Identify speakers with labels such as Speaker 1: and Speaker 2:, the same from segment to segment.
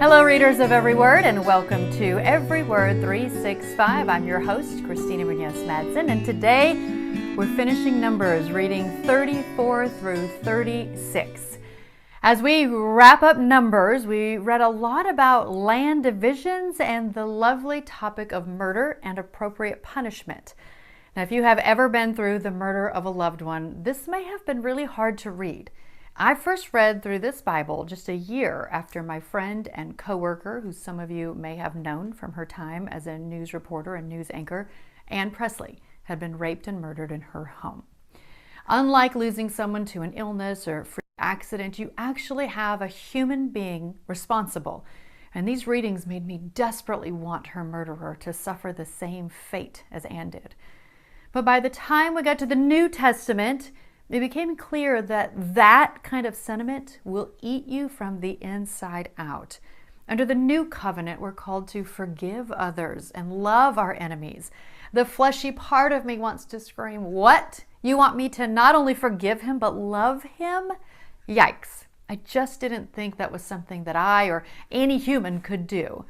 Speaker 1: Hello, readers of Every Word, and welcome to Every Word 365. I'm your host, Christina Madsen, and today we're finishing Numbers, reading 34 through 36. As we wrap up Numbers, we read a lot about land divisions and the lovely topic of murder and appropriate punishment. Now, if you have ever been through the murder of a loved one, this may have been really hard to read. I first read through this Bible just a year after my friend and coworker, who some of you may have known from her time as a news reporter and news anchor, Ann Presley, had been raped and murdered in her home. Unlike losing someone to an illness or freak accident, you actually have a human being responsible. And these readings made me desperately want her murderer to suffer the same fate as Ann did. But by the time we got to the New Testament, it became clear that that kind of sentiment will eat you from the inside out. Under the new covenant, we're called to forgive others and love our enemies. The fleshy part of me wants to scream, "What? You want me to not only forgive him, but love him?" Yikes. I just didn't think that was something that I or any human could do.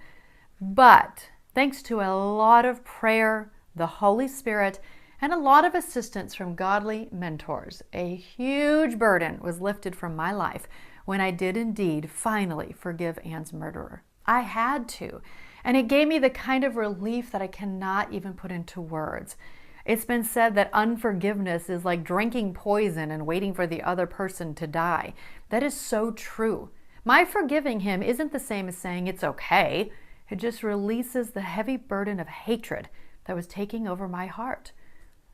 Speaker 1: But thanks to a lot of prayer, the Holy Spirit, and a lot of assistance from godly mentors, a huge burden was lifted from my life when I did indeed finally forgive Ann's murderer. I had to, and it gave me the kind of relief that I cannot even put into words. It's been said that unforgiveness is like drinking poison and waiting for the other person to die. That is so true. My forgiving him isn't the same as saying it's okay. It just releases the heavy burden of hatred that was taking over my heart.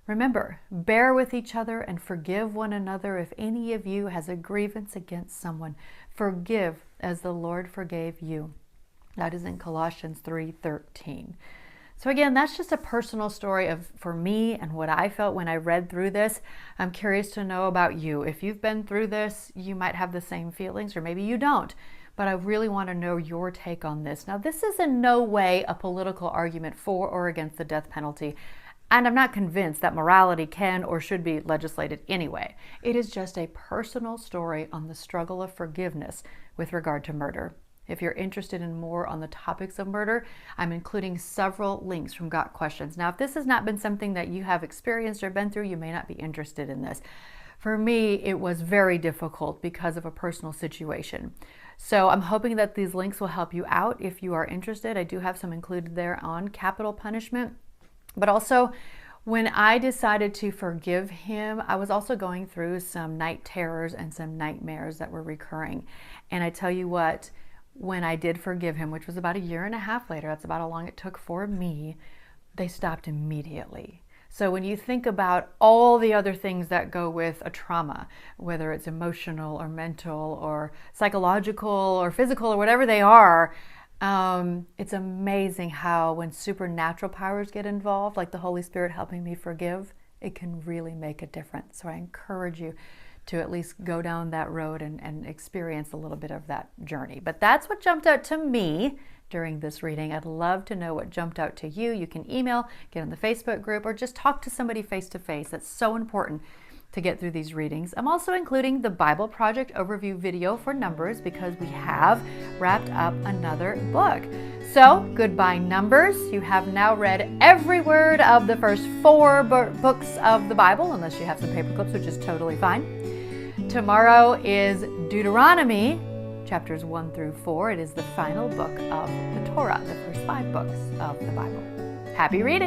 Speaker 1: Remember, bear with each other and forgive one another. If any of you has a grievance against someone, forgive as the Lord forgave you. That is in Colossians 3:13. So again, that's just a personal story for me and what I felt when I read through this. I'm curious to know about you. If you've been through this, you might have the same feelings, or maybe you don't. But I really want to know your take on this. Now, this is in no way a political argument for or against the death penalty. And I'm not convinced that morality can or should be legislated anyway. It is just a personal story on the struggle of forgiveness with regard to murder. If you're interested in more on the topics of murder, I'm including several links from Got Questions. Now, if this has not been something that you have experienced or been through, you may not be interested in this. For me, it was very difficult because of a personal situation. So I'm hoping that these links will help you out if you are interested. I do have some included there on capital punishment. But also, when I decided to forgive him, I was also going through some night terrors and some nightmares that were recurring. And I tell you what, when I did forgive him, which was about a year and a half later, that's about how long it took for me, they stopped immediately. So when you think about all the other things that go with a trauma, whether it's emotional or mental or psychological or physical or whatever they are, it's amazing how when supernatural powers get involved, like the Holy Spirit helping me forgive, it can really make a difference. So I encourage you to at least go down that road and experience a little bit of that journey. But that's what jumped out to me during this reading. I'd love to know what jumped out to you. You can email, get in the Facebook group, or just talk to somebody face to face. That's so important to get through these readings. I'm also including the Bible Project overview video for Numbers because we have wrapped up another book. So, goodbye Numbers. You have now read every word of the first 4 books of the Bible, unless you have some paper clips, which is totally fine. Tomorrow is Deuteronomy, chapters 1 through 4. It is the final book of the Torah, the first 5 books of the Bible. Happy reading!